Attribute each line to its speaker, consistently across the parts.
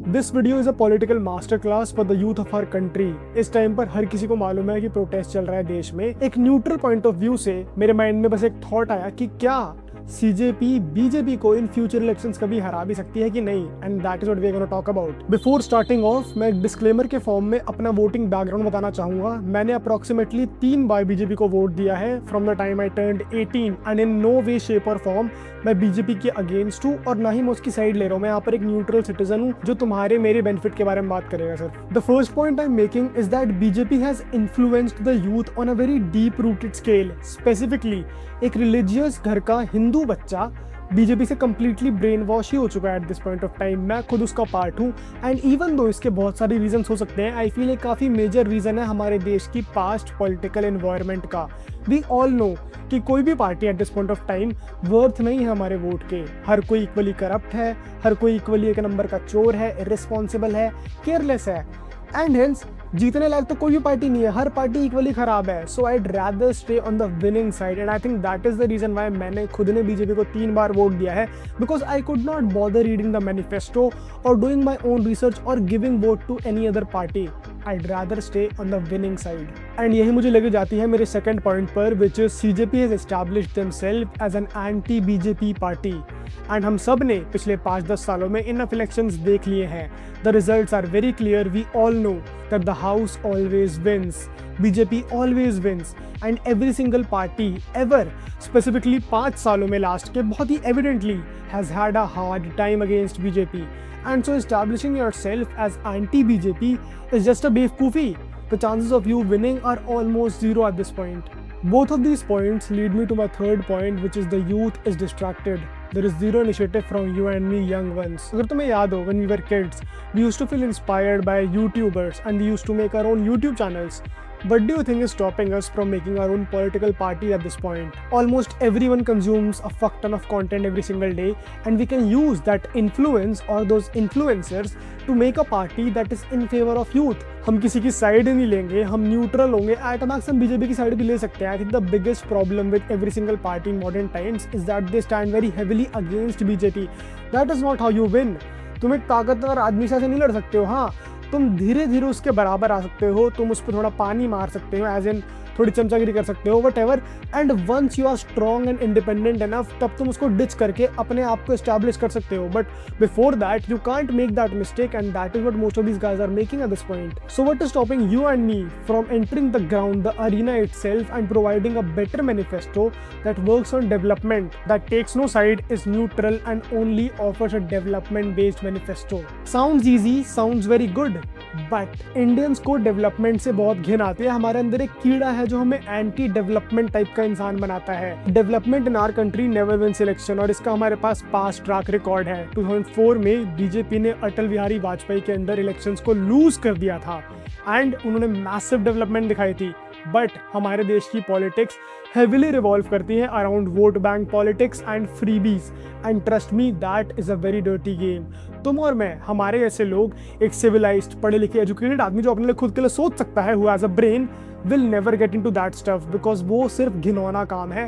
Speaker 1: This video is a political master class for the youth of our country. इस time पर हर किसी को मालूम है कि प्रोटेस्ट चल रहा है देश में। एक न्यूट्रल पॉइंट ऑफ व्यू से मेरे माइंड में बस एक थॉट आया कि क्या सीजेपी बीजेपी को इन फ्यूचर इलेक्शंस कभी हरा भी सकती है कि नहीं, and that is what we are gonna talk about. Before starting off, मैं एक डिस्क्लेमर के फॉर्म में अपना वोटिंग बैकग्राउंड बताना चाहूंगा। मैंने अप्रोक्सीमेटली 3 बार बीजेपी को वोट दिया है from the time I turned 18, and in no way shape और फॉर्म मैं बीजेपी के अगेंस्ट हूँ और ना ही मैं उसकी साइड ले रहा हूँ। मैं यहाँ पर एक न्यूट्रल सिटीजन हूँ जो तुम्हारे मेरे बेनिफिट के बारे में बात करेगा sir. The first point I am making is that BJP has influenced the youth on a very deep rooted scale. Specifically एक रिलीजियस घर का हिंदू बच्चा बीजेपी से कंप्लीटली ब्रेन वॉश ही हो चुका है eight this point of time. मैं खुद उसका पार्ट हूँ, एंड इवन दो इसके बहुत सारे रीजंस हो सकते हैं, आई फील एक काफ़ी मेजर रीज़न है हमारे देश की पास्ट पॉलिटिकल एनवायरनमेंट का। वी ऑल नो कि कोई भी party at this point of time worth नहीं है हमारे वोट के। हर कोई इक्वली करप्ट है, हर कोई इक्वली एक नंबर का चोर है, इररिस्पॉन्सिबल है, केयरलेस है, एंड हेंस जीतने लायक तो कोई भी पार्टी नहीं है, हर पार्टी इक्वली खराब है। So I rather stay on the winning side, and I think that is the reason why मैंने खुद ने बीजेपी को 3 बार वोट दिया है, because I could not bother reading the manifesto और डूइंग माई ओन रिसर्च और giving vote to any other party. I'd rather stay on the winning side. And यही मुझे लेके जाती है मेरे सेकंड पॉइंट पर, which is CJP has established themselves as an anti-BJP party. And हम सब ने पिछले 5-10 सालों में इन इलेक्शंस देख लिए हैं। The results are very clear. We all know that the house always wins, BJP always wins, and every single party ever, specifically 5 सालों में लास्ट के बहुत ही evidently has had a hard time against BJP. And so establishing yourself as anti-BJP is just a बेवकूफ़ी. The chances of you winning are almost zero at this point. Both of these points lead me to my third point, which is the youth is distracted. There is zero initiative from you and me young ones. अगर तुम्हें याद हो, when we were kids, we used to feel inspired by YouTubers and we used to make our own YouTube channels. What do you think is stopping us from making our own political party at this point? Almost everyone consumes a fuck ton of content every single day, and we can use that influence or those influencers to make a party that is in favor of youth. हम किसी की side नहीं लेंगे, हम neutral होंगे। At max हम BJP की side भी ले सकते हैं। I think the biggest problem with every single party in modern times is that they stand very heavily against BJP. That is not how you win. तुम एक ताकतवर आदमी से नहीं लड़ सकते हो। हाँ, तुम धीरे धीरे उसके बराबर आ सकते हो, तुम उस पर थोड़ा पानी मार सकते हो, एज इन थोड़ी चमचागिरी कर सकते हो, whatever. And once you are strong and independent enough, तब तुम उसको डिच करके अपने आप को एस्टैब्लिश कर सकते हो। But before that you can't make that mistake, and that is what most of these guys are making at this point. So what is stopping you and me from entering the ground, the arena itself, and providing a better manifesto that works on development, that takes no side, is neutral, and only offers a development-based manifesto? Sounds easy, sounds very good, but Indians को development से बहुत घिन आती है। हमारे अंदर एक कीड़ा है जो हमें एंटी डेवलपमेंट टाइप का इंसान बनाता है। Development in our country never wins election, और इसका हमारे पास पास्ट ट्रैक रिकॉर्ड है। 2004 में बीजेपी ने अटल बिहारी वाजपेयी के अंदर इलेक्शंस को लूज कर दिया था, एंड उन्होंने मैसिव डेवलपमेंट दिखाई थी। बट हमारे देश की पॉलिटिक्स हेविली रिवॉल्व करती है around vote bank politics and freebies, and trust me that is a very dirty game. तुम और मैं, हमारे ऐसे लोग, एक सिविलाइज्ड, पढ़े लिखे, एजुकेटेड आदमी जो अपने लिए खुद के लिए सोच सकता है, who has a brain, will never get into that stuff, because वो सिर्फ घिनौना काम है,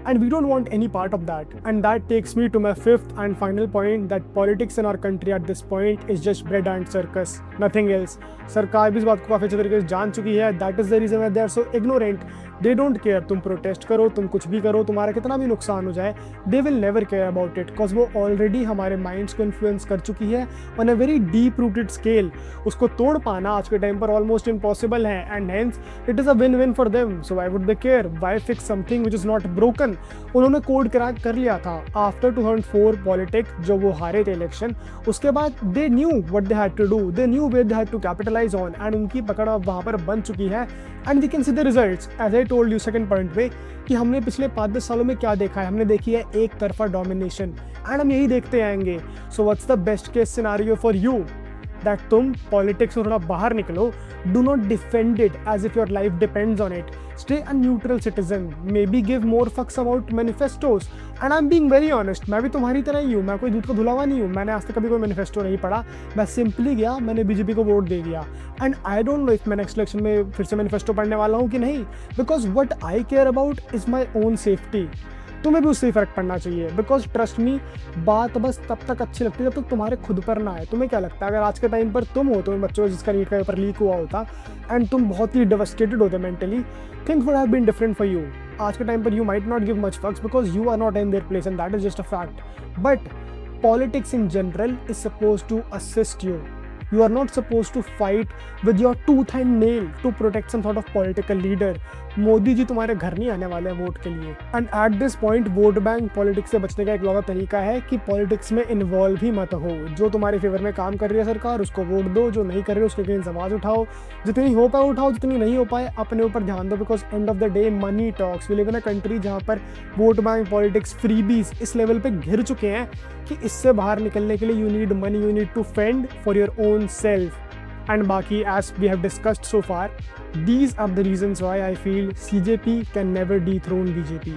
Speaker 1: and we don't want any part of that. And that takes me to my fifth and final point, that politics in our country at this point is just bread and circus, nothing else. सरकार भी इस बात को काफ़ी अच्छे तरीके से जान चुकी है। That is the reason why they are so ignorant. They don't care. तुम प्रोटेस्ट करो, तुम कुछ भी करो, तुम्हारा कितना भी नुकसान हो जाए, they will never care about it, because वो ऑलरेडी हमारे माइंड्स को इन्फ्लुएंस कर चुकी है on a very deep rooted scale. उसको तोड़ पाना आज के टाइम पर ऑलमोस्ट इम्पॉसिबल है, and hence it is a win-win for them. So why would they care? Why fix something which is not broken? उन्होंने कोड क्रैक कर लिया था आफ्टर 2004 पॉलिटिक्स, जो वो हारे थे इलेक्शन। उसके बाद they knew what they had to do, they knew where they had to capitalize on, and उनकी पकड़ अब वहाँ पर बन चुकी है। And we can see the results, as I told you second point पे, कि हमने पिछले 5-10 सालों में क्या देखा है। हमने देखी है एक तरफा डोमिनेशन, एंड हम यही देखते आएंगे। So what's the best case scenario for you? That तुम पॉलिटिक्स से थोड़ा बाहर निकलो, do not defend it as if your life depends on it, stay a neutral citizen, maybe give more fucks about manifestos. And I am being very honest, मैं भी तुम्हारी तरह ही हूँ, मैं कोई दूध का धुलावा नहीं हूँ। मैंने आज तक कभी कोई मैनिफेस्टो नहीं पढ़ा, मैं सिंपली गया, मैंने बीजेपी को वोट दे दिया, and I don't know if मैं नेक्स्ट इलेक्शन में फिर से मैनिफेस्टो पढ़ने वाला हूँ कि नहीं, because what I care about is my own safety. तुम्हें भी उससे ही फर्क पड़ना चाहिए। बिकॉज ट्रस्ट मी, बात बस तब तक अच्छी लगती है जब तक तुम्हारे खुद पर ना आए। तुम्हें क्या लगता है अगर आज के टाइम पर तुम हो, तुम्हें बच्चों जिसका नीट का पेपर लीक हुआ होता एंड तुम बहुत ही डेवस्टेटेड होते mentally, things would have been different for you. आज के टाइम पर you might not give much fucks because you are not in their place and that is just a fact. But politics in general is supposed to assist you. You are not supposed to fight with your tooth and nail to protect some sort of political leader. Modi ji तुम्हारे घर नहीं आने वाले हैं vote के लिए। And at this point vote bank politics से बचने का एक लौता तरीका है कि पॉलिटिक्स में इन्वॉल्व ही मत हो। जो तुम्हारे फेवर में काम कर रही है सरकार उसको वोट दो, जो नहीं कर रही है उसके अगेंस्ट आवाज उठाओ, जितनी हो पाए उठाओ, जितनी नहीं हो पाए अपने ऊपर ध्यान दो। Because end of the day money talks. We live in a country जहाँ पर वोट बैंक पॉलिटिक्स फ्रीबीज इस लेवल पे घिर चुके हैं कि इससे बाहर निकलने के लिए you need money, you need to fend for your own self. And Baki, as we have discussed so far, these are the reasons why I feel CJP can never dethrone BJP.